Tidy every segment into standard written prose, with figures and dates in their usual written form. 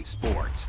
sports.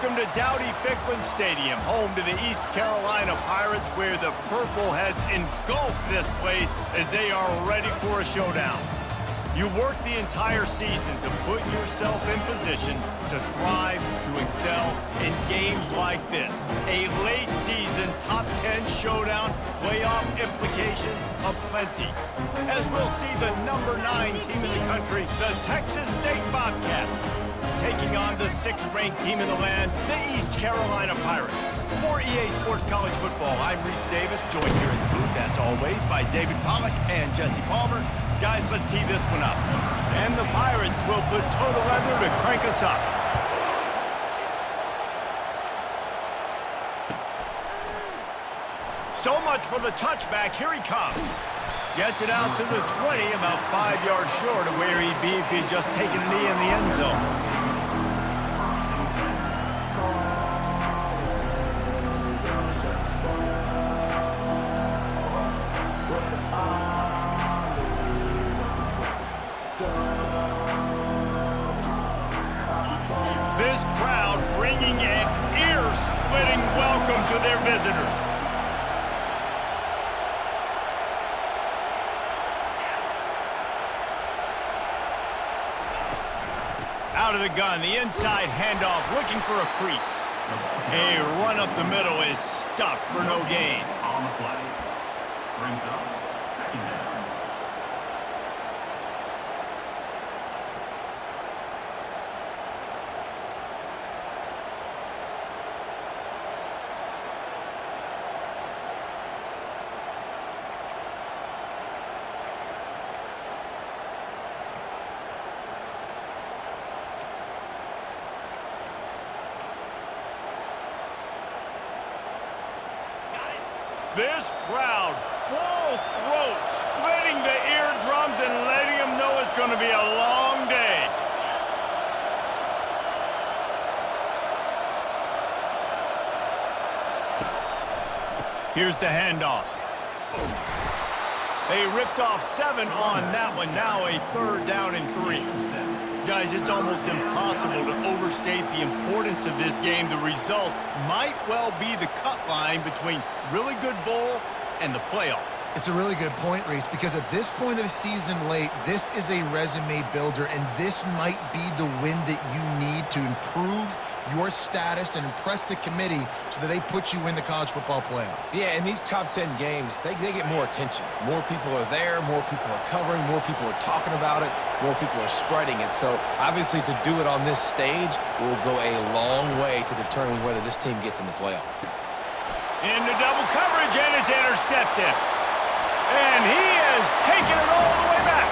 Welcome to Dowdy-Ficklen Stadium, home to the East Carolina Pirates, where the purple has engulfed this place as they are ready for a showdown. You work the entire season to put yourself in position to thrive, to excel in games like this. A late season top 10 showdown, playoff implications aplenty. As we'll see the number 9 team in the country, the Texas State Bobcats, taking on on the 6th-ranked team in the land, the East Carolina Pirates. For EA Sports College Football, I'm Reese Davis, joined here in the booth, as always, by David Pollack and Jesse Palmer. Guys, let's tee this one up. And the Pirates will put total leather to crank us up. So much for the touchback. Here he comes. Gets it out to the 20, about 5 yards short of where he'd be if he'd just taken a knee in the end zone. This crowd bringing an ear-splitting welcome to their visitors. Out of the gun, the inside handoff, looking for a crease. A run up the middle is stuffed for no gain. On the play. Brings up second down. This crowd, full throat, splitting the eardrums and letting them know it's going to be a long day. Here's the handoff. They ripped off 7 on that one. Now a 3rd down and 3. Guys, it's almost impossible to overstate the importance of this game. The result might well be the cut line between really good bowl and the playoffs. It's a really good point, Reese, because at this point of the season late, this is a resume builder, and this might be the win that you need to improve your status and impress the committee so that they put you in the college football playoff. Yeah, in these top 10 games, they get more attention. More people are there, more people are covering, more people are talking about it, more people are spreading it. So, obviously, to do it on this stage will go a long way to determine whether this team gets in the playoff. Into double coverage, and it's intercepted. And he has taken it all the way back.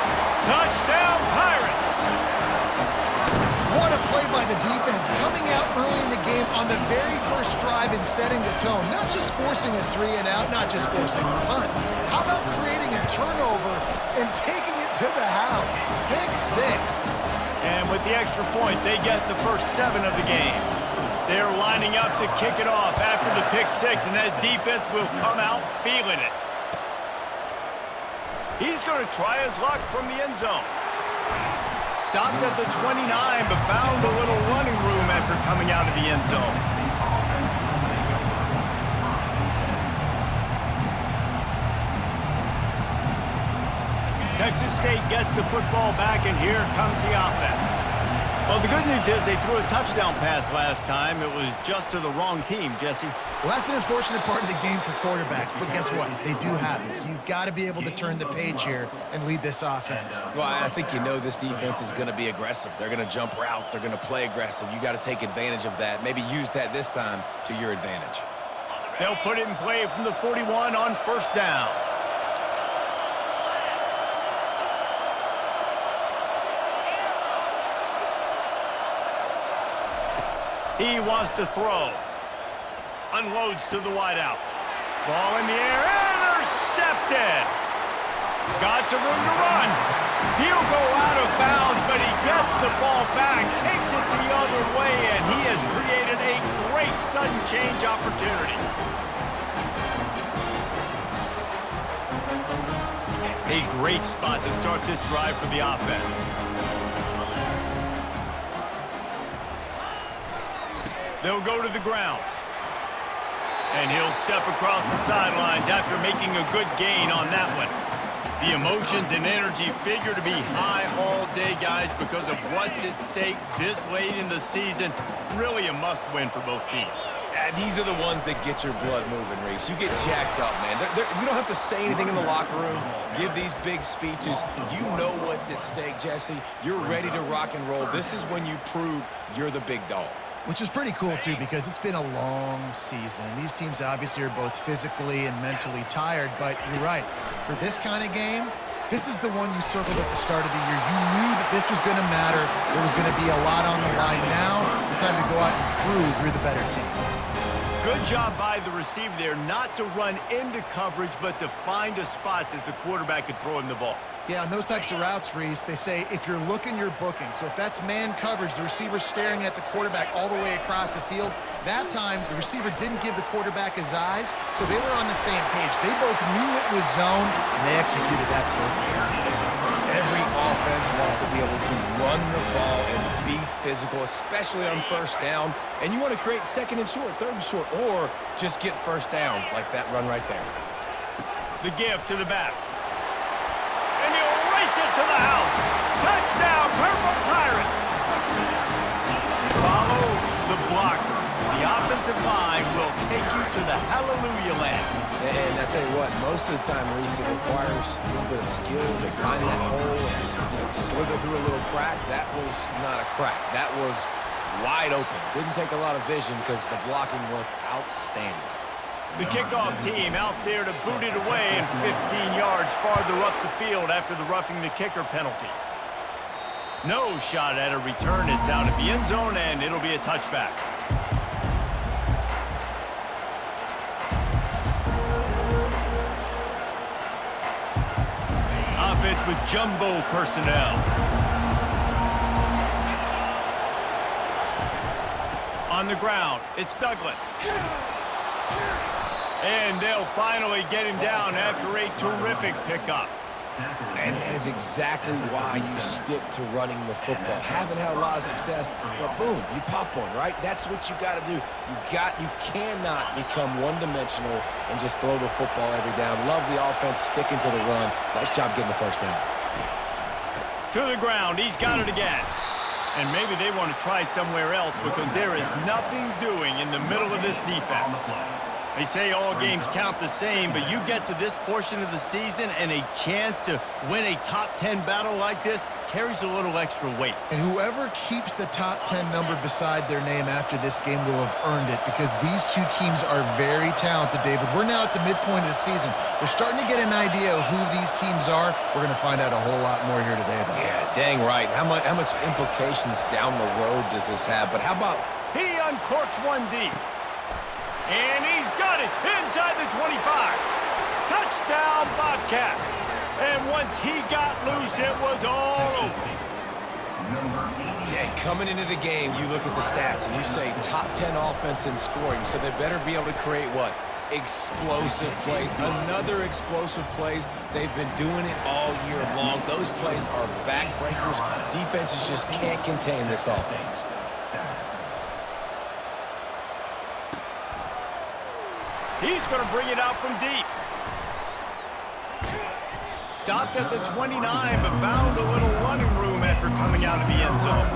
Touchdown, Pirates. What a play by the defense, coming out early in the game on the very first drive and setting the tone. Not just forcing a 3-and-out, not just forcing a punt. How about creating a turnover and taking it to the house? Pick 6. And with the extra point, they get the first 7 of the game. They're lining up to kick it off after the pick 6, and that defense will come out feeling it. He's going to try his luck from the end zone. Stopped at the 29, but found a little running room after coming out of the end zone. Texas State gets the football back, and here comes the offense. Well, the good news is they threw a touchdown pass last time. It was just to the wrong team, Jesse. Well, that's an unfortunate part of the game for quarterbacks, but guess what? They do happen. So you've got to be able to turn the page here and lead this offense. Well, I think you know this defense is going to be aggressive. They're going to jump routes. They're going to play aggressive. You got to take advantage of that. Maybe use that this time to your advantage. They'll put it in play from the 41 on 1st down. He wants to throw. Unloads to the wideout. Ball in the air, intercepted. Got some room to run. He'll go out of bounds, but he gets the ball back, takes it the other way, and he has created a great sudden change opportunity. A great spot to start this drive for the offense. They'll go to the ground. And he'll step across the sidelines after making a good gain on that one. The emotions and energy figure to be high all day, guys, because of what's at stake this late in the season. Really a must-win for both teams. These are the ones that get your blood moving, Reese. You get jacked up, man. We don't have to say anything in the locker room, give these big speeches. You know what's at stake, Jesse. You're ready to rock and roll. This is when you prove you're the big dog. Which is pretty cool, too, because it's been a long season. And these teams obviously are both physically and mentally tired. But you're right. For this kind of game, this is the one you circled at the start of the year. You knew that this was going to matter. There was going to be a lot on the line. Now it's time to go out and prove you're the better team. Good job by the receiver there, not to run into coverage, but to find a spot that the quarterback could throw him the ball. Yeah, on those types of routes, Reese, they say if you're looking, you're booking. So if that's man coverage, the receiver's staring at the quarterback all the way across the field. That time, the receiver didn't give the quarterback his eyes, so they were on the same page. They both knew it was zone, and they executed that perfectly. Every offense wants to be able to run the ball and be physical, especially on first down. And you want to create second and short, third and short, or just get first downs like that run right there. The give to the back. And he'll race it to the house. Touchdown, Purple Pirates. Follow the blockers. The offensive line will take you to the hallelujah land. And I tell you what, most of the time, Reese, it requires a little bit of skill to find that hole and slither through a little crack. That was not a crack. That was wide open. Didn't take a lot of vision because the blocking was outstanding. The kickoff team out there to boot it away and 15 yards farther up the field after the roughing the kicker penalty. No shot at a return. It's out of the end zone, and it'll be a touchback. Offense with jumbo personnel. On the ground, it's Douglas. And they'll finally get him down after a terrific pickup. And that is exactly why you stick to running the football. Haven't had a lot of success, but boom, you pop one, right? That's what you got to do. You cannot become one-dimensional and just throw the football every down. Love the offense sticking to the run. Nice job getting the first down. To the ground, he's got it again. And maybe they want to try somewhere else because there is nothing doing in the middle of this defense. They say all games count the same, but you get to this portion of the season and a chance to win a top 10 battle like this carries a little extra weight. And whoever keeps the top 10 number beside their name after this game will have earned it because these two teams are very talented, David. We're now at the midpoint of the season. We're starting to get an idea of who these teams are. We're going to find out a whole lot more here today about it. Yeah, dang right. How much implications down the road does this have? But how about... He uncorks one deep. And he's got it inside the 25. Touchdown, Bobcats. And once he got loose, it was all over. Yeah, coming into the game, you look at the stats and you say top 10 offense in scoring, so they better be able to create what? Explosive plays. Another explosive plays. They've been doing it all year long. Those plays are backbreakers. Defenses just can't contain this offense. He's going to bring it out from deep. Stopped at the 29, but found a little running room after coming out of the end zone.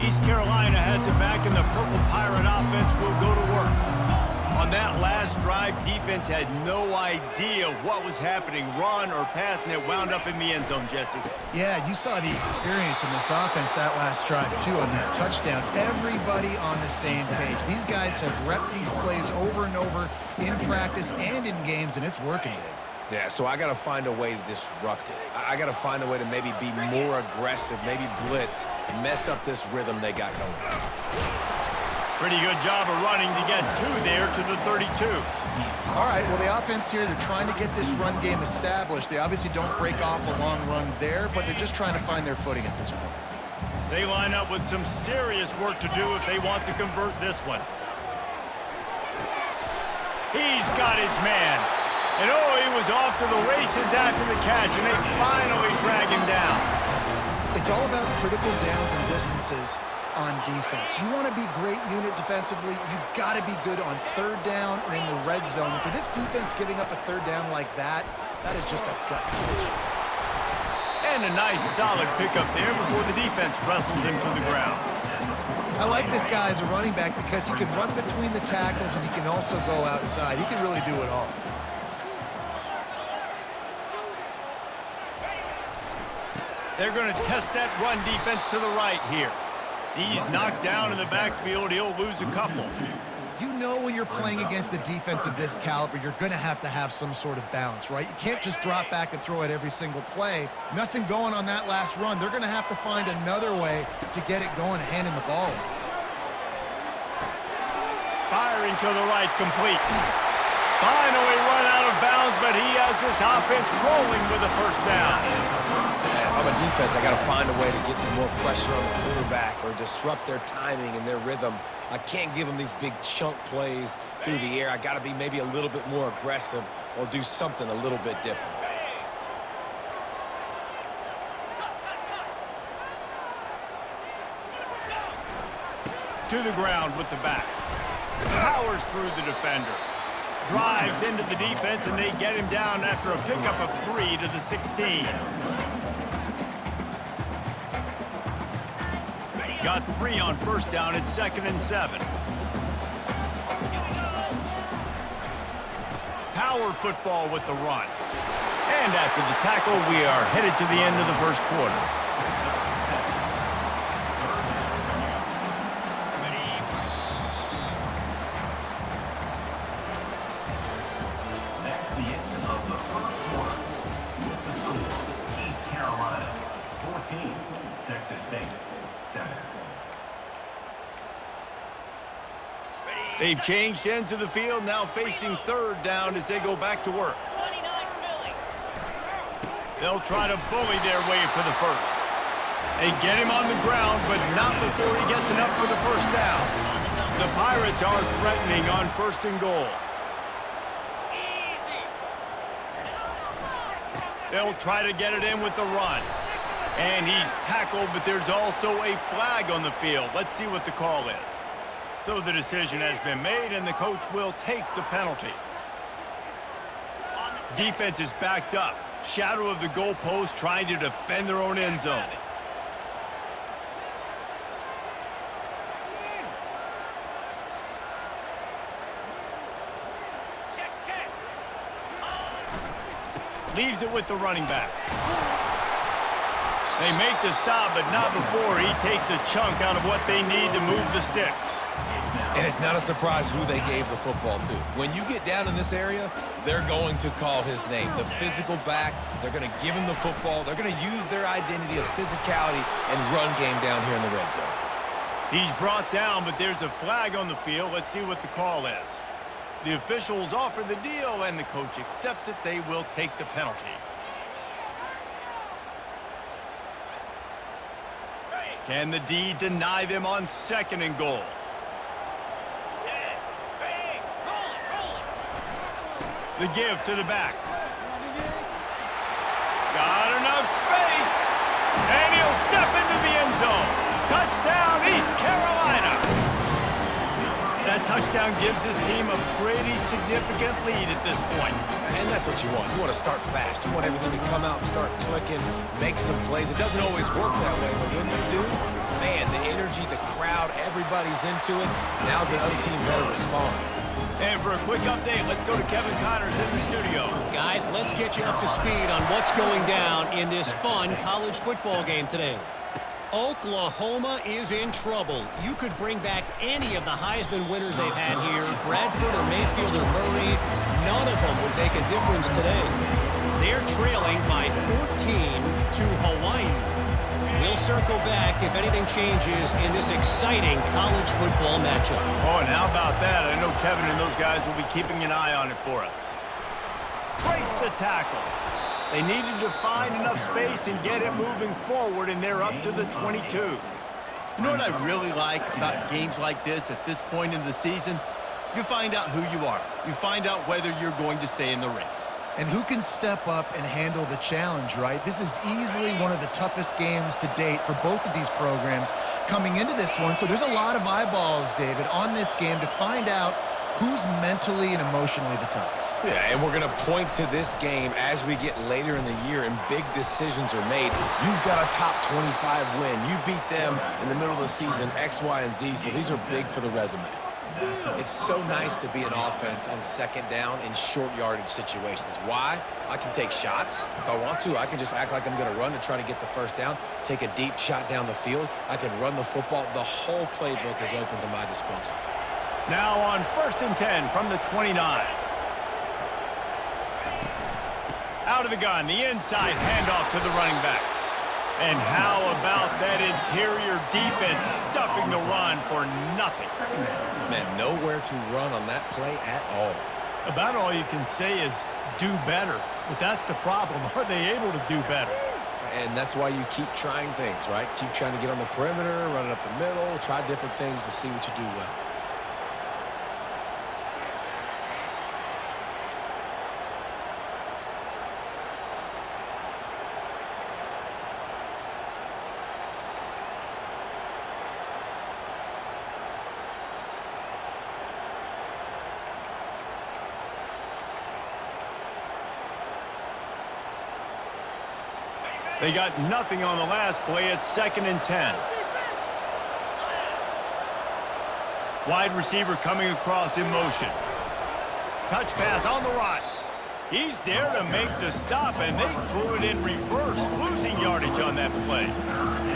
East Carolina has it back, and the Purple Pirate offense will go to work. On that last drive, defense had no idea what was happening, run or pass, and it wound up in the end zone, Jesse. Yeah, you saw the experience in this offense that last drive, too, on that touchdown. Everybody on the same page. These guys have repped these plays over and over in practice and in games, and it's working, Dave. Yeah, so I got to find a way to disrupt it. I got to find a way to maybe be more aggressive, maybe blitz, mess up this rhythm they got going. Pretty good job of running to get two there to the 32. All right, well, the offense here, they're trying to get this run game established. They obviously don't break off a long run there, but they're just trying to find their footing at this point. They line up with some serious work to do if they want to convert this one. He's got his man. And oh, he was off to the races after the catch, and they finally drag him down. It's all about critical downs and distances on defense. You want to be great unit defensively, you've got to be good on third down and in the red zone. For this defense giving up a third down like that, that is just a gut punch. And a nice solid pickup there before the defense wrestles him to the ground. I like this guy as a running back because he can run between the tackles and he can also go outside. He can really do it all. They're going to test that run defense to the right here. He's knocked down in the backfield. He'll lose a couple. You know when you're playing against a defense of this caliber, you're going to have some sort of balance, right? You can't just drop back and throw it every single play. Nothing going on that last run. They're going to have to find another way to get it going and hand him the ball. Firing to the right, complete. Finally run out of bounds, but he has this offense rolling with a first down. If I'm a defense, I got to find a way to get some more pressure on the quarterback or disrupt their timing and their rhythm. I can't give them these big chunk plays through the air. I got to be maybe a little bit more aggressive or do something a little bit different. To the ground with the back. Powers through the defender. Drives into the defense, and they get him down after a pickup of 3 to the 16. Got 3 on first down at 2nd and 7. Power football with the run. And after the tackle, we are headed to the end of the first quarter. That's the end of the first quarter. With the score, East Carolina 14, Texas State 7. They've changed ends of the field, now facing third down as they go back to work. They'll try to bully their way for the first. They get him on the ground, but not before he gets enough for the first down. The Pirates are threatening on 1st and goal. They'll try to get it in with the run. And he's tackled, but there's also a flag on the field. Let's see what the call is. So the decision has been made, and the coach will take the penalty. Defense is backed up. Shadow of the goalpost trying to defend their own end zone. Leaves it with the running back. They make the stop, but not before he takes a chunk out of what they need to move the sticks. And it's not a surprise who they gave the football to. When you get down in this area, they're going to call his name. The physical back, they're going to give him the football. They're going to use their identity of physicality and run game down here in the red zone. He's brought down, but there's a flag on the field. Let's see what the call is. The officials offer the deal, and the coach accepts it. They will take the penalty. Can the D deny them on 2nd and goal? The give to the back. Got enough space. And he'll step into the end zone. Touchdown, East Carolina. That touchdown gives his team a pretty significant lead at this point. And that's what you want. You want to start fast. You want everything to come out, start clicking, make some plays. It doesn't always work that way, but when you do, man, the energy, the crowd, everybody's into it. Now the other team better respond. And for a quick update, let's go to Kevin Connors in the studio. Guys, let's get you up to speed on what's going down in this fun college football game today. Oklahoma is in trouble. You could bring back any of the Heisman winners they've had here, Bradford or Mayfield or Murray. None of them would make a difference today. They're trailing by 14 to Hawaii. We'll circle back if anything changes in this exciting college football matchup. Oh, and how about that? I know Kevin and those guys will be keeping an eye on it for us. Breaks the tackle. They needed to find enough space and get it moving forward, and they're up to the 22. You know what I really like about games like this at this point in the season? You find out who you are. You find out whether you're going to stay in the race. And who can step up and handle the challenge, right? This is easily one of the toughest games to date for both of these programs coming into this one. So there's a lot of eyeballs, David, on this game to find out who's mentally and emotionally the toughest. Yeah, and we're going to point to this game as we get later in the year and big decisions are made. You've got a top 25 win. You beat them in the middle of the season, X, Y, and Z, so these are big for the resume. It's so nice to be an offense on second down in short yardage situations. Why? I can take shots. If I want to, I can just act like I'm going to run to try to get the first down, take a deep shot down the field. I can run the football. The whole playbook is open to my disposal. Now on 1st and 10 from the 29. Out of the gun, the inside handoff to the running back. And how about that interior defense stuffing the run for nothing? Man, nowhere to run on that play at all. About all you can say is do better. But that's the problem. Are they able to do better? And that's why you keep trying things, right? Keep trying to get on the perimeter, run it up the middle, try different things to see what you do well. They got nothing on the last play. It's 2nd and 10. Wide receiver coming across in motion. Touch pass on the right. He's there to make the stop, and they threw it in reverse, losing yardage on that play.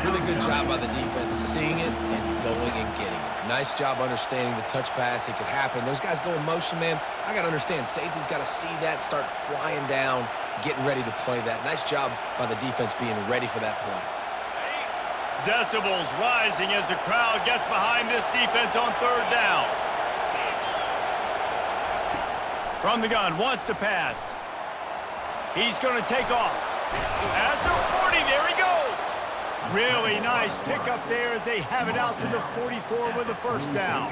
Really good job by the defense seeing it and going and getting it. Nice job understanding the touch pass. It could happen. Those guys go in motion, man. I got to understand. Safety's got to see that, start flying down, getting ready to play that. Nice job by the defense being ready for that play. Decibels rising as the crowd gets behind this defense on 3rd down. From the gun, wants to pass. He's going to take off. At the 40, there he goes. Really nice pickup there as they have it out to the 44 with a 1st down.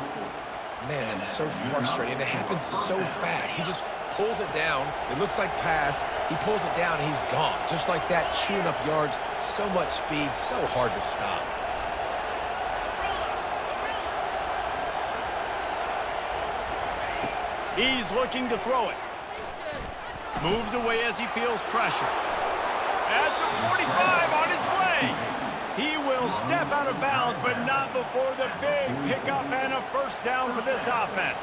Man, that's so frustrating. It happens so fast. He just pulls it down. It looks like pass. He pulls it down, and he's gone. Just like that, chewing up yards. So much speed, so hard to stop. He's looking to throw it. Moves away as he feels pressure. At the 45 on his way. He will step out of bounds, but not before the big pickup and a 1st down for this offense.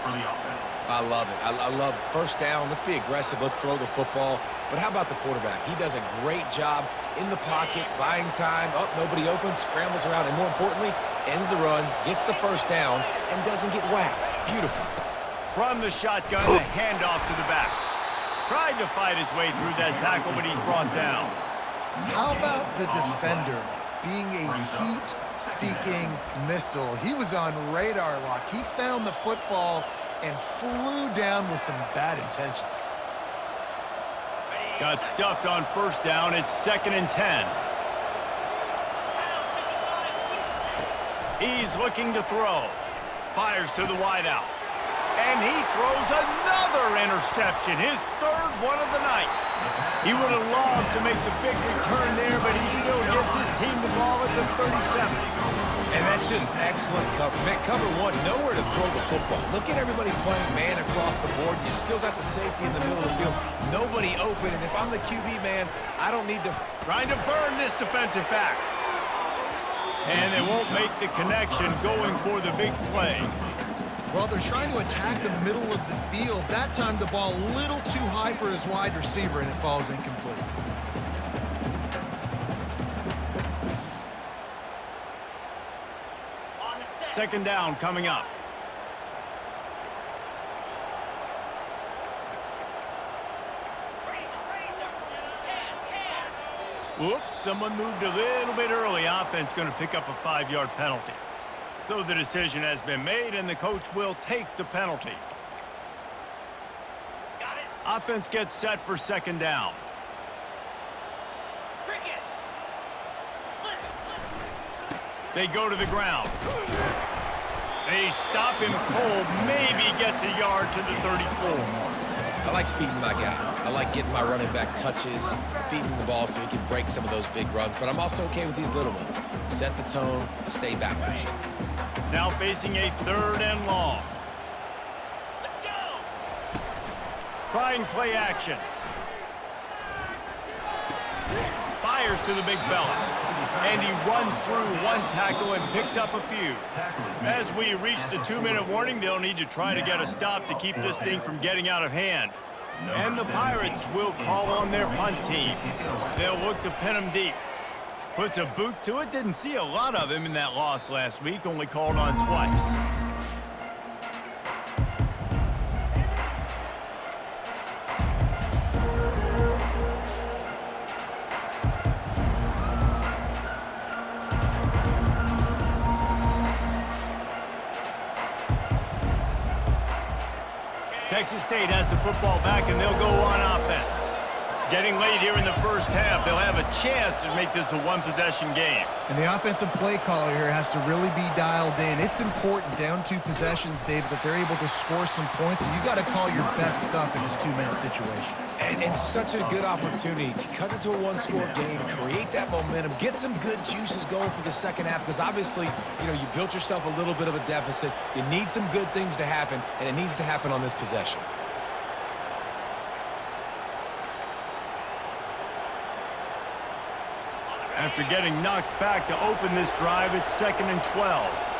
I love it. I love 1st down. Let's be aggressive. Let's throw the football. But how about the quarterback? He does a great job in the pocket, buying time. Up, nobody open, scrambles around, and more importantly, ends the run, gets the 1st down, and doesn't get whacked. Beautiful. From the shotgun, the handoff to the back. Tried to fight his way through that tackle, but he's brought down. How about the defender being a heat-seeking missile? He was on radar lock. He found the football and flew down with some bad intentions. Got stuffed on 1st down. It's 2nd and 10. He's looking to throw. Fires to the wideout. And he throws another interception, his 3rd one of the night. He would have loved to make the big return there, but he still gives his team the ball at the 37. And that's just excellent cover. Man, cover one, nowhere to throw the football. Look at everybody playing man across the board. You still got the safety in the middle of the field. Nobody open, and if I'm the QB, man, I don't need to... Trying to burn this defensive back. And they won't make the connection going for the big play. Well, they're trying to attack the middle of the field. That time, the ball a little too high for his wide receiver, and it falls incomplete. Second down coming up. Whoops, someone moved a little bit early. Offense going to pick up a 5-yard penalty. So the decision has been made, and the coach will take the penalty. Offense gets set for 2nd down. They go to the ground. They stop him cold. Maybe gets a yard to the 34. I like feeding my guy. I like getting my running back touches, feeding the ball so he can break some of those big runs, but I'm also okay with these little ones. Set the tone, stay balanced. Now facing a 3rd and long. Trying play action. Fires to the big fella. And he runs through one tackle and picks up a few. As we reach the 2-minute warning, they'll need to try to get a stop to keep this thing from getting out of hand. And the Pirates will call on their punt team. They'll look to pin him deep. Puts a boot to it. Didn't see a lot of him in that loss last week. Only called on twice. Texas State has the football back, and they'll go on offense. Getting late here in the first half, they'll have a chance to make this a one-possession game. And the offensive play caller here has to really be dialed in. It's important, down 2 possessions, David, that they're able to score some points. So you got to call your best stuff in this 2-minute situation. And such a good opportunity to cut into a one-score game, create that momentum, get some good juices going for the second half, because obviously, you know, you built yourself a little bit of a deficit. You need some good things to happen, and it needs to happen on this possession. After getting knocked back to open this drive, it's 2nd and 12.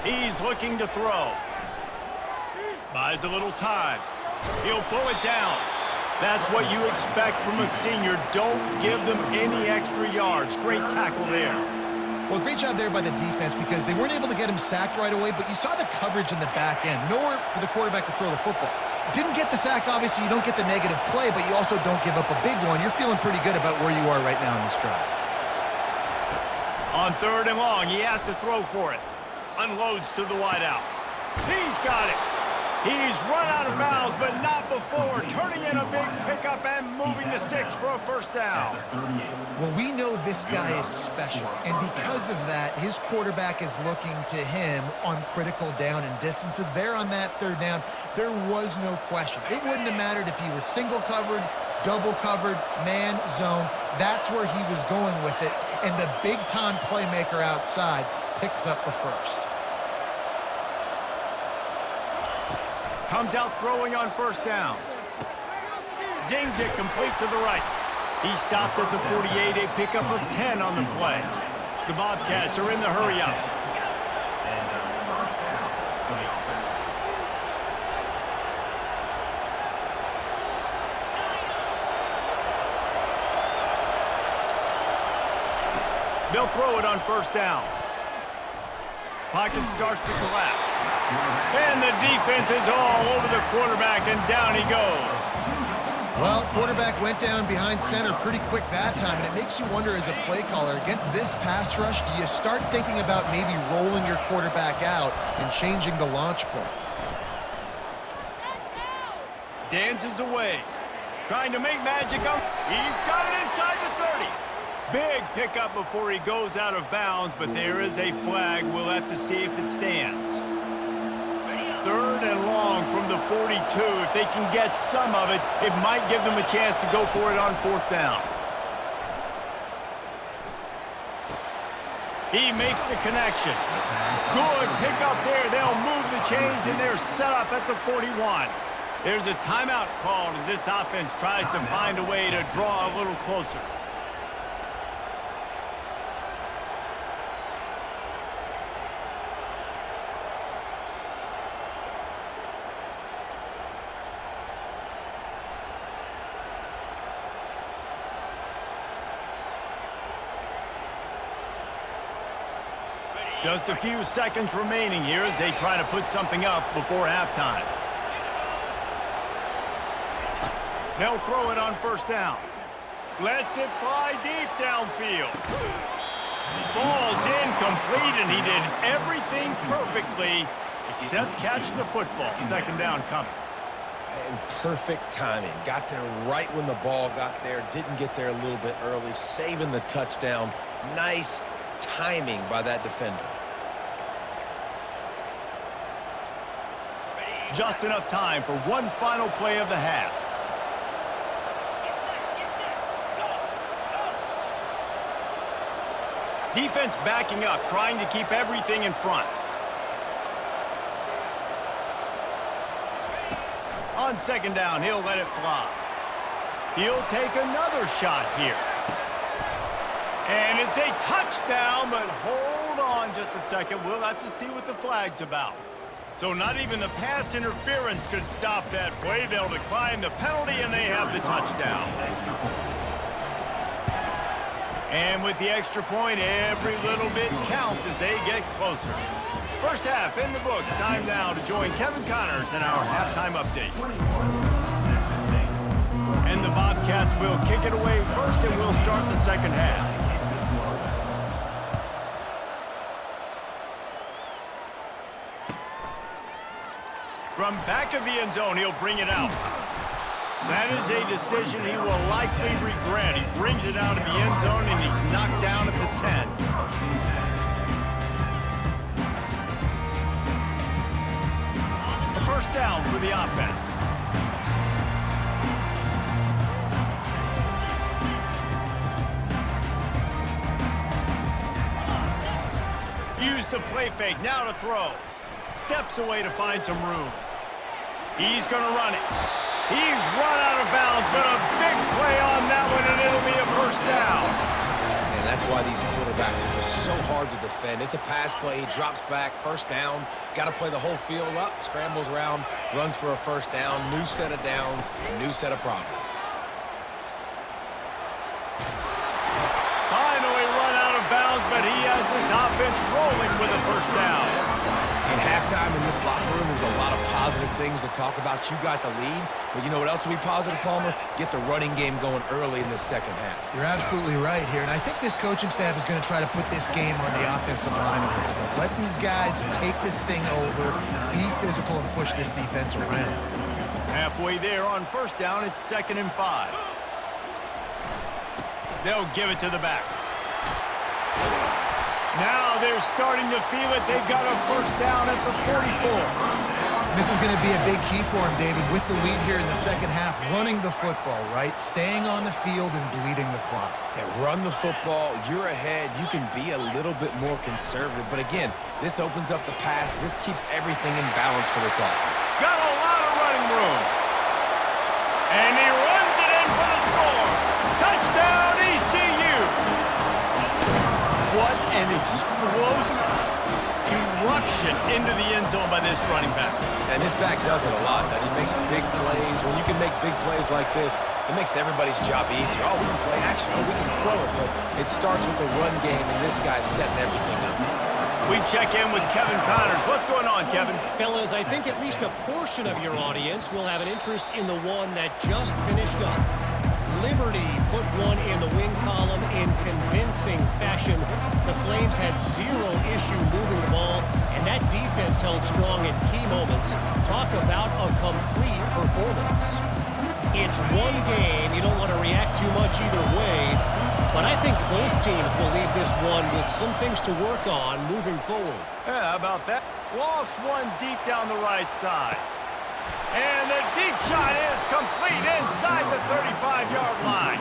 He's looking to throw. Buys a little time. He'll pull it down. That's what you expect from a senior. Don't give them any extra yards. Great tackle there. Well, great job there by the defense because they weren't able to get him sacked right away, but you saw the coverage in the back end. Nowhere for the quarterback to throw the football. Didn't get the sack, obviously. You don't get the negative play, but you also don't give up a big one. You're feeling pretty good about where you are right now in this drive. On 3rd and long, he has to throw for it. Unloads to the wideout. He's got it. He's run out of bounds, but not before. Turning in a big pickup and moving the sticks for a first down. Well, we know this guy is special, and because of that, his quarterback is looking to him on critical down and distances. There on that 3rd down, there was no question. It wouldn't have mattered if he was single covered, double covered, man, zone. That's where he was going with it, and the big-time playmaker outside picks up the first. Comes out throwing on 1st down. Zings it complete to the right. He stopped at the 48, a pickup of 10 on the play. The Bobcats are in the hurry up. They'll throw it on 1st down. Pocket starts to collapse. And the defense is all over the quarterback, and down he goes. Well, quarterback went down behind center pretty quick that time, and it makes you wonder as a play caller, against this pass rush, do you start thinking about maybe rolling your quarterback out and changing the launch point? Dances away. Trying to make magic up. He's got it inside the 30. Big pickup before he goes out of bounds, but there is a flag. We'll have to see if it stands. 3rd and long from the 42. If they can get some of it, it might give them a chance to go for it on 4th down. He makes the connection. Good pickup there. They'll move the chains, and they're set up at the 41. There's a timeout called as this offense tries to find a way to draw a little closer. Just a few seconds remaining here as they try to put something up before halftime. They'll throw it on 1st down. Lets it fly deep downfield. Falls incomplete, and he did everything perfectly Except catch the football. Second down coming. And perfect timing. Got there right when the ball got there. Didn't get there a little bit early. Saving the touchdown. Nice timing by that defender. Just enough time for one final play of the half. Defense backing up, trying to keep everything in front. On second down, he'll let it fly. He'll take another shot here. And it's a touchdown, but hold on just a second. We'll have to see what the flag's about. So not even the pass interference could stop that play. They'll decline the penalty, and they have the touchdown. And with the extra point, every little bit counts as they get closer. First half in the books. Time now to join Kevin Connors in our halftime update. And the Bobcats will kick it away first, and we'll start the second half. From back of the end zone, he'll bring it out. That is a decision he will likely regret. He brings it out of the end zone, and he's knocked down at the 10. A first down for the offense. Use the play fake, now to throw. Steps away to find some room. He's going to run it. He's run out of bounds, but a big play on that one, and it'll be a first down. And that's why these quarterbacks are just so hard to defend. It's a pass play. He drops back, first down. Got to play the whole field up, scrambles around, runs for a first down. New set of downs, new set of problems. Finally run out of bounds, but he has this offense rolling with a first down. In halftime in this locker room, there's a lot of positive things to talk about. You got the lead, but you know what else will be positive, Palmer? Get the running game going early in the second half. You're absolutely right here, and I think this coaching staff is going to try to put this game on the offensive line a little bit. Let these guys take this thing over, be physical, and push this defense around. Halfway there on first down, it's 2nd and 5. They'll give it to the back. Now they're starting to feel it. They've got a first down at the 44. This is going to be a big key for him, David, with the lead here in the second half, running the football, right? Staying on the field and bleeding the clock. Yeah, run the football. You're ahead. You can be a little bit more conservative. But again, this opens up the pass. This keeps everything in balance for this offense. Got a lot of running room. And he runs it in for the score. Touchdown, ECU. What an explosive eruption into the end zone by this running back. And this back does it a lot. That he makes big plays. When you can make big plays like this, it makes everybody's job easier. Oh, we can play action. Oh, we can throw it. But it starts with the run game, and this guy's setting everything up. We check in with Kevin Connors. What's going on, Kevin? Fellas, I think at least a portion of your audience will have an interest in the one that just finished up. Liberty put one in the win column in convincing fashion. The Flames had zero issue moving the ball, and that defense held strong in key moments. Talk about a complete performance. It's one game. You don't want to react too much either way, but I think both teams will leave this one with some things to work on moving forward. Yeah, how about that? Lost one deep down the right side. And the deep shot is complete inside the 35-yard line.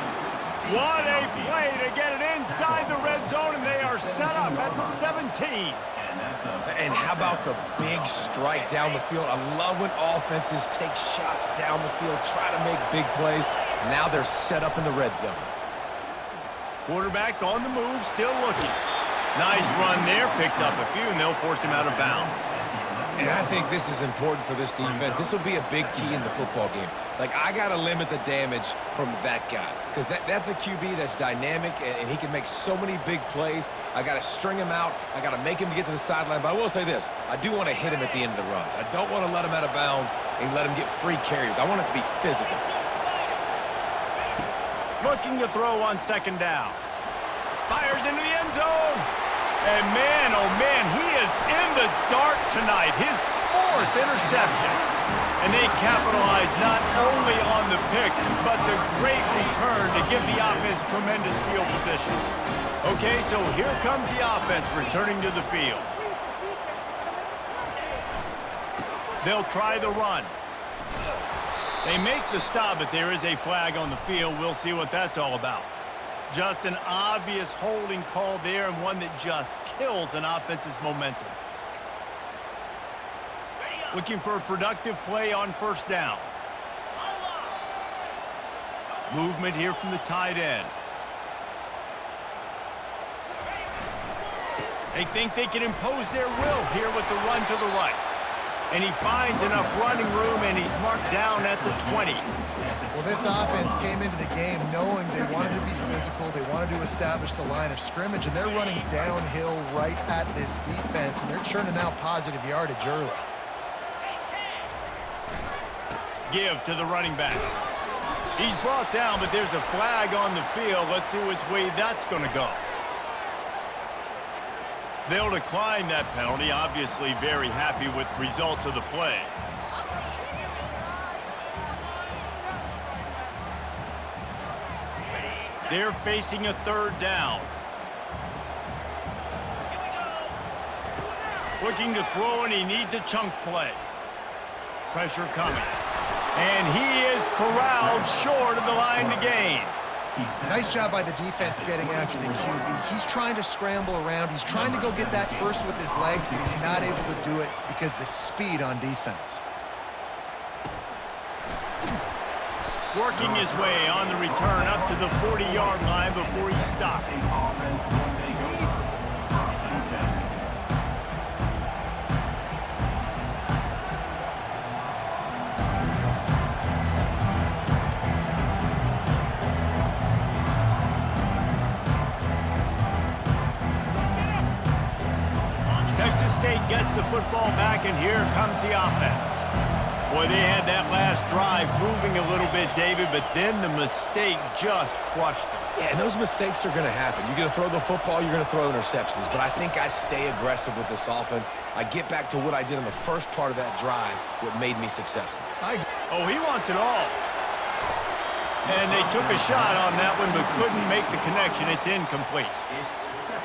What a play to get it inside the red zone, and they are set up at the 17. And how about the big strike down the field? I love when offenses take shots down the field, try to make big plays. Now they're set up in the red zone. Quarterback on the move, still looking. Nice run there, picks up a few, and they'll force him out of bounds. And I think this is important for this defense. This will be a big key in the football game. Like, I got to limit the damage from that guy because that's a QB that's dynamic, and he can make so many big plays. I got to string him out. I got to make him get to the sideline. But I will say this. I do want to hit him at the end of the runs. I don't want to let him out of bounds and let him get free carries. I want it to be physical. Looking to throw on second down. Fires into the end zone. And man, oh man, he is in the dark tonight. His 4th interception. And they capitalize not only on the pick, but the great return to give the offense tremendous field position. Okay, so here comes the offense returning to the field. They'll try the run. They make the stop, but there is a flag on the field. We'll see what that's all about. Just an obvious holding call there, and one that just kills an offense's momentum. Looking for a productive play on first down. Movement here from the tight end. They think they can impose their will here with the run to the right. And he finds enough running room, and he's marked down at the 20. Well, this offense came into the game knowing they wanted to be physical, they wanted to establish the line of scrimmage, and they're running downhill right at this defense, and they're churning out positive yardage early. Give to the running back. He's brought down, but there's a flag on the field. Let's see which way that's going to go. They'll decline that penalty, obviously very happy with results of the play. They're facing a third down. Looking to throw, and he needs a chunk play. Pressure coming. And he is corralled short of the line to gain. Nice job by the defense getting after the QB. He's trying to scramble around. He's trying to go get that first with his legs, but he's not able to do it because of the speed on defense. Working his way on the return up to the 40-yard line before he stopped. Texas State gets the football back, and here comes the offense. Boy, they had that last drive moving a little bit, David, but then the mistake just crushed them. Yeah, and those mistakes are going to happen. You're going to throw the football, you're going to throw interceptions. But I think I stay aggressive with this offense. I get back to what I did in the first part of that drive, what made me successful. Oh, he wants it all. And they took a shot on that one, but couldn't make the connection. It's incomplete.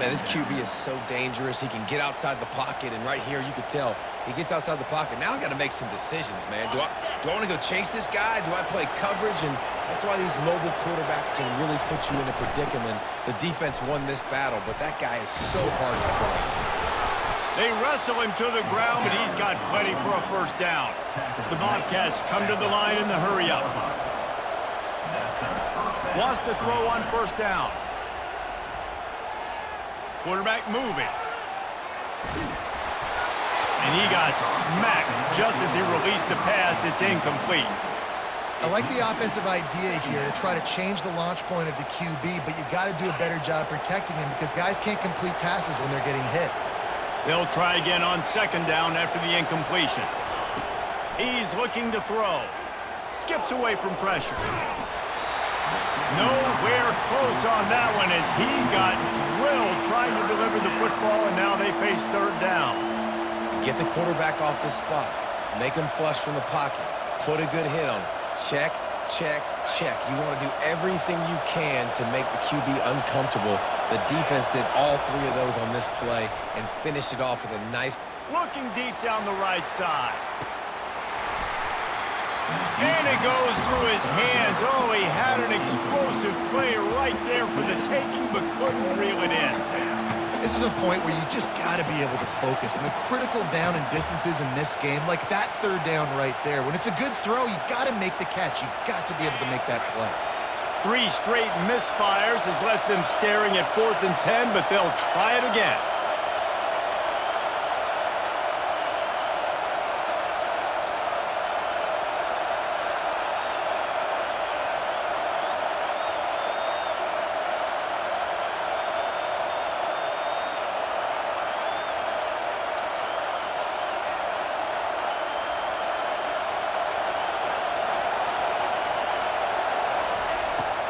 Man, this QB is so dangerous. He can get outside the pocket, and right here you could tell he gets outside the pocket. Now I got to make some decisions, man. Do I want to go chase this guy? Do I play coverage? And that's why these mobile quarterbacks can really put you in a predicament. The defense won this battle, but that guy is so hard to play. They wrestle him to the ground, but he's got plenty for a first down. The Bobcats come to the line in the hurry-up. Wants to throw on first down. Quarterback moving. And he got smacked just as he released the pass. It's incomplete. I like the offensive idea here to try to change the launch point of the QB, but you got to do a better job protecting him because guys can't complete passes when they're getting hit. They'll try again on second down after the incompletion. He's looking to throw. Skips away from pressure. Nowhere close on that one as he got drilled trying to deliver the football, and now they face third down. Get the quarterback off the spot. Make him flush from the pocket. Put a good hit on him. Check, check, check. You want to do everything you can to make the QB uncomfortable. The defense did all three of those on this play and finished it off with a nice... Looking deep down the right side. And it goes through his hands. Oh, he had an explosive play right there for the taking, but couldn't reel it in. This is a point where you just got to be able to focus. And the critical down and distances in this game, like that third down right there, when it's a good throw, you got to make the catch. You got to be able to make that play. 3 straight misfires has left them staring at 4th and 10, but they'll try it again.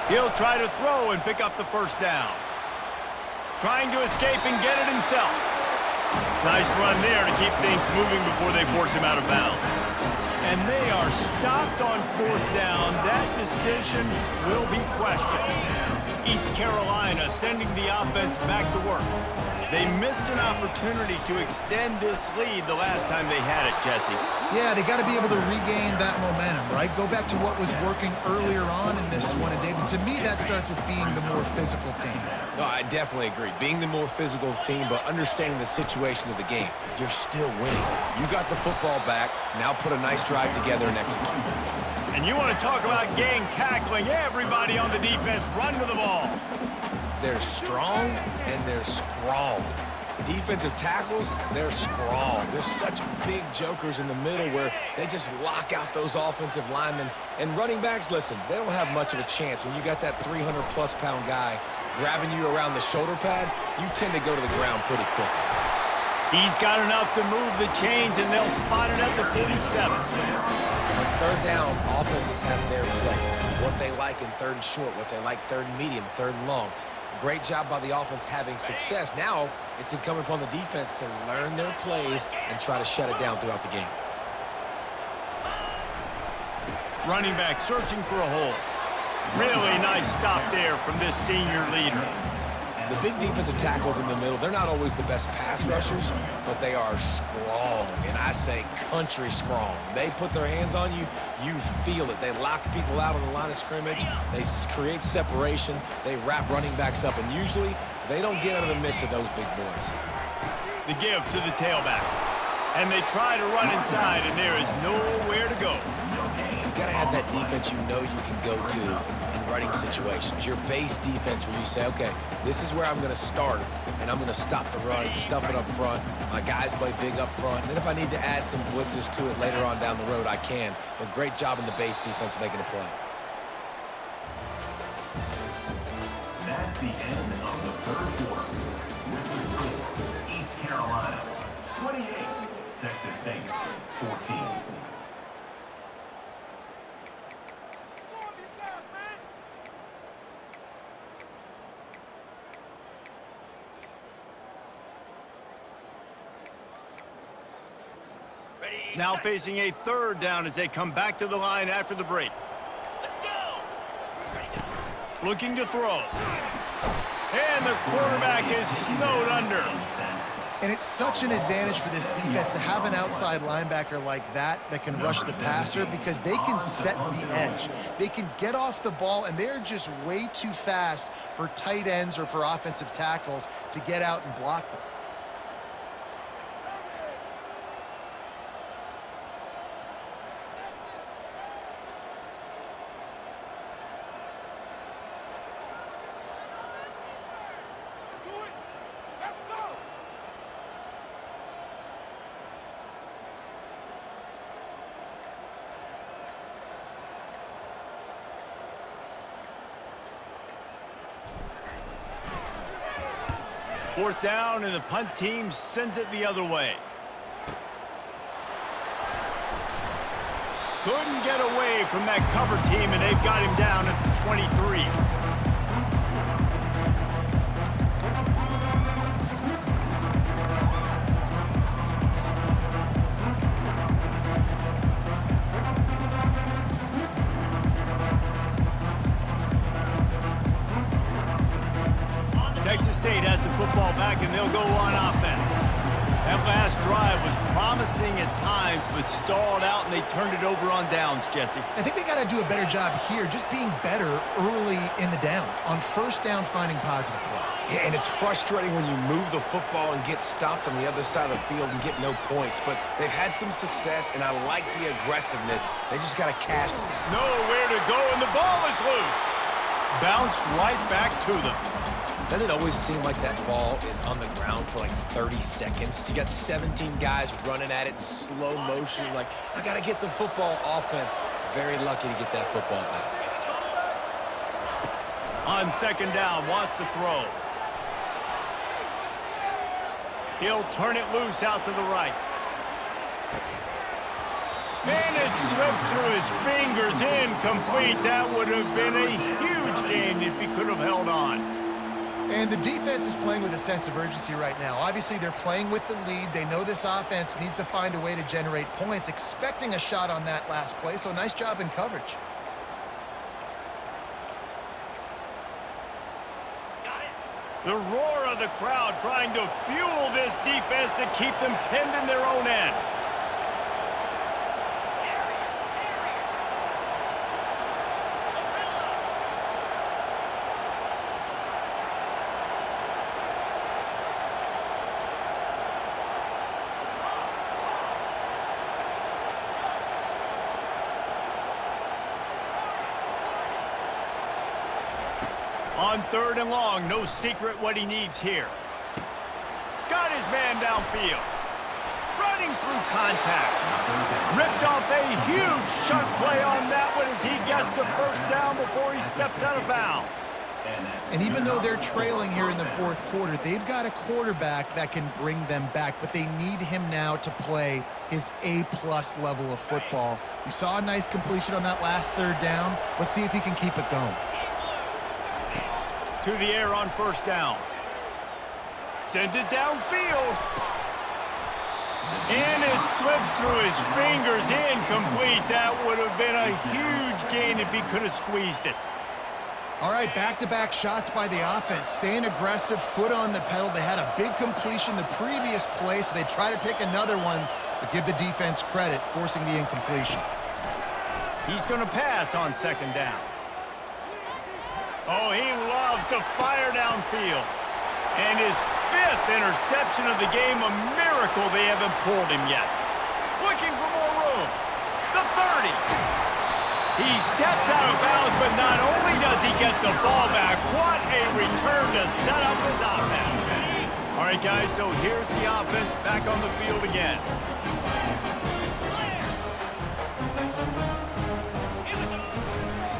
He'll try to throw and pick up the first down. Trying to escape and get it himself. Nice run there to keep things moving before they force him out of bounds. And they are stopped on 4th down. That decision will be questioned. East Carolina sending the offense back to work. They missed an opportunity to extend this lead the last time they had it, Jesse. Yeah, they got to be able to regain that momentum, right? Go back to what was working earlier on in this one. And, David, to me, that starts with being the more physical team. No, I definitely agree. Being the more physical team, but understanding the situation of the game. You're still winning. You got the football back. Now put a nice drive together and execute. And you want to talk about gang tackling. Everybody on the defense run to the ball. They're strong and they're strong. Defensive tackles, they're strong. There's such big jokers in the middle where they just lock out those offensive linemen. And running backs, listen, they don't have much of a chance. When you got that 300-plus pound guy grabbing you around the shoulder pad, you tend to go to the ground pretty quickly. He's got enough to move the chains, and they'll spot it at the 47. On 3rd down, offenses have their plays. What they like in 3rd and short, what they like 3rd and medium, 3rd and long. Great job by the offense having success. Now it's incumbent upon the defense to learn their plays and try to shut it down throughout the game. Running back searching for a hole. Really nice stop there from this senior leader. The big defensive tackles in the middle, they're not always the best pass rushers, but they are strong, and I say country strong. They put their hands on you, you feel it. They lock people out on the line of scrimmage. They create separation. They wrap running backs up, and usually they don't get out of the midst of those big boys. The give to the tailback. And they try to run inside, and there is nowhere to go. You got to have that defense you know you can go to in running situations. Your base defense where you say, okay, this is where I'm going to start, and I'm going to stop the run, stuff it up front. My guys play big up front. And then if I need to add some blitzes to it later on down the road, I can. But great job in the base defense making a play. That's the end of the 3rd quarter. With the score, East Carolina 28, Texas State 14. Now facing a 3rd down as they come back to the line after the break. Let's go. Looking to throw. And the quarterback is snowed under. And it's such an advantage for this defense to have an outside linebacker like that can rush the passer because they can set the edge. They can get off the ball, and they're just way too fast for tight ends or for offensive tackles to get out and block them. Fourth down, and the punt team sends it the other way. Couldn't get away from that cover team, and they've got him down at the 23. Texas State has the football back, and they'll go on offense. That last drive was promising at times, but stalled out, and they turned it over on downs, Jesse. I think they got to do a better job here, just being better early in the downs. On 1st down, finding positive plays. Yeah, and it's frustrating when you move the football and get stopped on the other side of the field and get no points. But they've had some success, and I like the aggressiveness. They just got to cash. Nowhere to go, and the ball is loose. Bounced right back to them. Doesn't it always seem like that ball is on the ground for like 30 seconds? You got 17 guys running at it in slow motion. Like, I got to get the football. Offense, very lucky to get that football back. On 2nd down, wants to throw. He'll turn it loose out to the right. And it slips through his fingers, incomplete. That would have been a huge gain if he could have held on. And the defense is playing with a sense of urgency right now. Obviously, they're playing with the lead. They know this offense needs to find a way to generate points, expecting a shot on that last play, so nice job in coverage. The roar of the crowd trying to fuel this defense to keep them pinned in their own end. On 3rd and long, no secret what he needs here. Got his man downfield. Running through contact. Ripped off a huge chunk play on that one as he gets the first down before he steps out of bounds. And even though they're trailing here in the 4th quarter, they've got a quarterback that can bring them back, but they need him now to play his A-plus level of football. We saw a nice completion on that last 3rd down. Let's see if he can keep it going. To the air on 1st down. Sends it downfield. And it slips through his fingers, incomplete. That would have been a huge gain if he could have squeezed it. All right, back-to-back shots by the offense. Staying aggressive, foot on the pedal. They had a big completion the previous play, so they try to take another one, but give the defense credit, forcing the incompletion. He's going to pass on 2nd down. Oh, he loves to fire downfield. And his 5th interception of the game, a miracle they haven't pulled him yet. Looking for more room. The 30. He steps out of bounds, but not only does he get the ball back, what a return to set up his offense. All right, guys, so here's the offense back on the field again.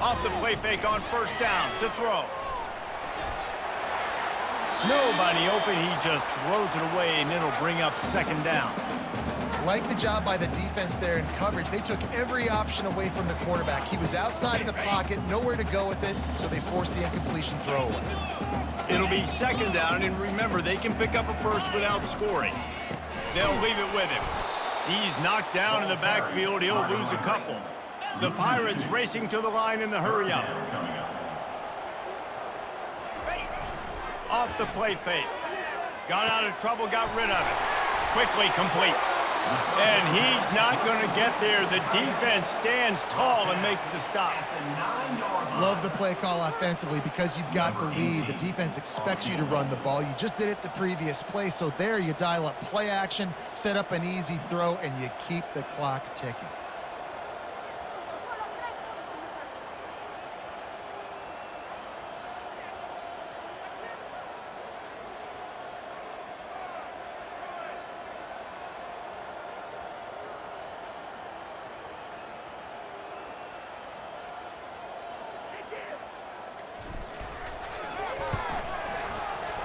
Off the play fake on 1st down to throw. Nobody open. He just throws it away, and it'll bring up 2nd down. Like the job by the defense there in coverage. They took every option away from the quarterback. He was outside of the pocket, nowhere to go with it, so they forced the incompletion throwaway. It'll be 2nd down, and remember, they can pick up a first without scoring. They'll leave it with him. He's knocked down in the backfield. He'll lose a couple. The Pirates racing to the line in the hurry-up. Off the play fake. Got out of trouble, got rid of it. Quickly complete. And he's not going to get there. The defense stands tall and makes the stop. Love the play call offensively because you've got the lead. The defense expects you to run the ball. You just did it the previous play, so there you dial up play action, set up an easy throw, and you keep the clock ticking.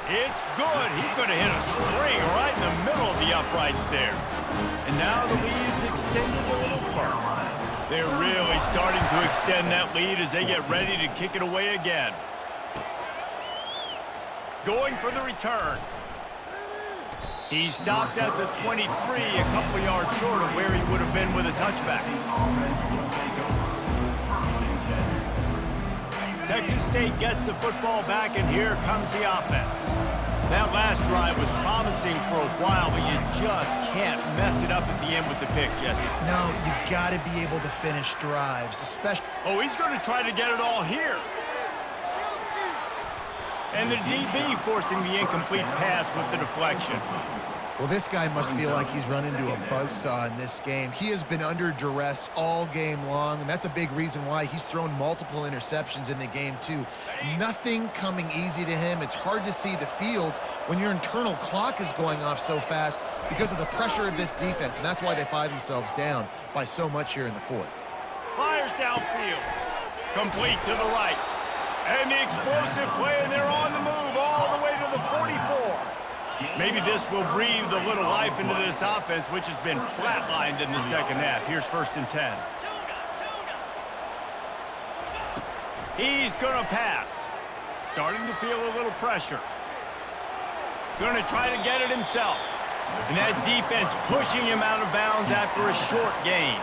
It's good. He could have hit a string right in the middle of the uprights there. And now the lead is extended a little further. They're really starting to extend that lead as they get ready to kick it away again. Going for the return. He stopped at the 23, a couple yards short of where he would have been with a touchback. Texas State gets the football back, and here comes the offense. That last drive was promising for a while, but you just can't mess it up at the end with the pick, Jesse. No, you got to be able to finish drives, especially... Oh, he's going to try to get it all here. And the DB forcing the incomplete pass with the deflection. Well, this guy must feel like he's run into a buzzsaw in this game. He has been under duress all game long, and that's a big reason why he's thrown multiple interceptions in the game, too. Nothing coming easy to him. It's hard to see the field when your internal clock is going off so fast because of the pressure of this defense, and that's why they find themselves down by so much here in the 4th. Fires downfield. Complete to the right. And the explosive play, and they're on the move all the way to the 44. Maybe this will breathe a little life into this offense, which has been flatlined in the 2nd half. Here's 1st and 10. He's going to pass. Starting to feel a little pressure. Going to try to get it himself. And that defense pushing him out of bounds after a short gain.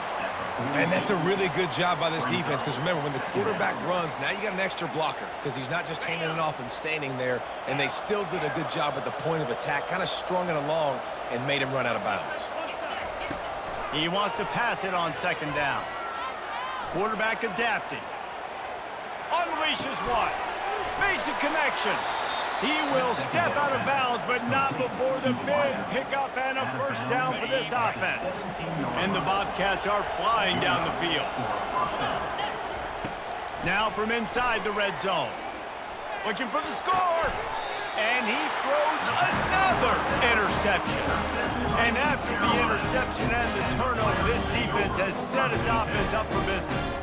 And that's a really good job by this defense, because remember, when the quarterback runs, now you got an extra blocker, because he's not just handing it off and standing there, and they still did a good job at the point of attack, kind of strung it along and made him run out of bounds. He wants to pass it on second down. Quarterback adapting. Unleashes one. Makes a connection. He will step out of bounds, but not before the big pickup and a first down for this offense. And the Bobcats are flying down the field. Now from inside the red zone. Looking for the score. And he throws another interception. And after the interception and the turnover, this defense has set its offense up for business.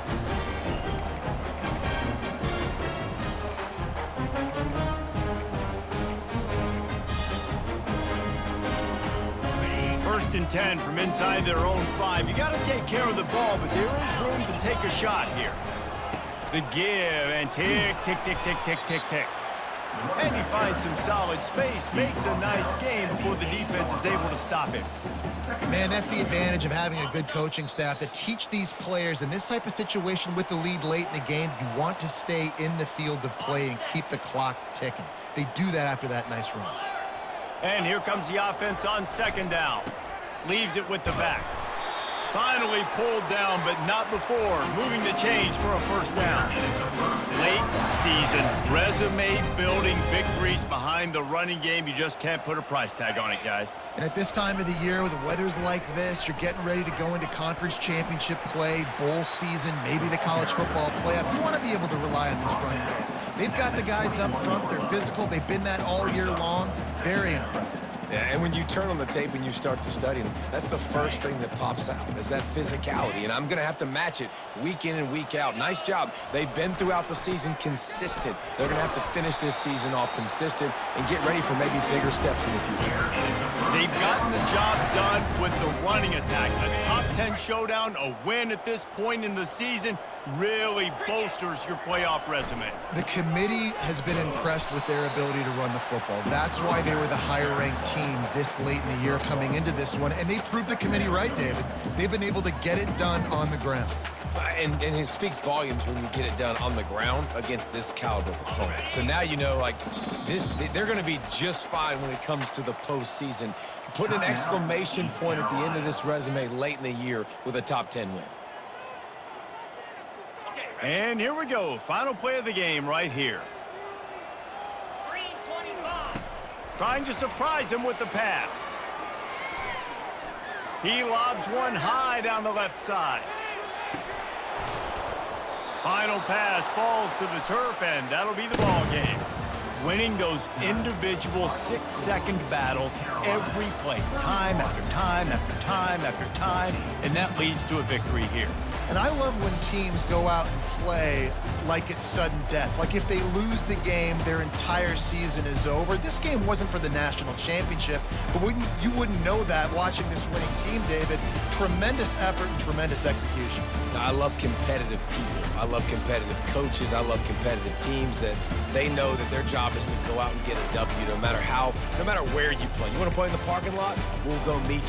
First and 10 from inside their own 5. You got to take care of the ball, but there is room to take a shot here. The give and tick, tick, tick, tick, tick, tick, tick. And he finds some solid space, makes a nice game before the defense is able to stop him. Man, that's the advantage of having a good coaching staff to teach these players in this type of situation with the lead late in the game. You want to stay in the field of play and keep the clock ticking. They do that after that nice run. And here comes the offense on second down. Leaves it with the back. Finally pulled down, but not before moving the chains for a first down. Late season, resume-building victories behind the running game. You just can't put a price tag on it, guys. And at this time of the year, with the weather's like this, you're getting ready to go into conference championship play, bowl season, maybe the college football playoff. You want to be able to rely on this running game. They've got the guys up front. They're physical. They've been that all year long. Very impressive. Yeah, and when you turn on the tape and you start to study them, that's the first thing that pops out, is that physicality. And I'm going to have to match it week in and week out. Nice job. They've been throughout the season consistent. They're going to have to finish this season off consistent and get ready for maybe bigger steps in the future. They've gotten the job done with the running attack. A top 10 showdown, a win at this point in the season really bolsters your playoff resume. The committee has been impressed with their ability to run the football. That's why they were the higher-ranked team this late in the year coming into this one, and they proved the committee right, David. They've been able to get it done on the ground. And it speaks volumes when you get it done on the ground against this caliber of opponent. So now you know, like, they're going to be just fine when it comes to the postseason. Put an exclamation point at the end of this resume late in the year with a top 10 win. And here we go. Final play of the game right here. Trying to surprise him with the pass. He lobs one high down the left side. Final pass falls to the turf, and that'll be the ball game. Winning those individual 6-second battles every play, time after time after time after time, and that leads to a victory here. And I love when teams go out and play like it's sudden death. Like if they lose the game, their entire season is over. This game wasn't for the national championship, but you wouldn't know that watching this winning team, David. Tremendous effort and tremendous execution. I love competitive people. I love competitive coaches. I love competitive teams that they know that their job is to go out and get a W no matter where you play. You want to play in the parking lot? We'll go meet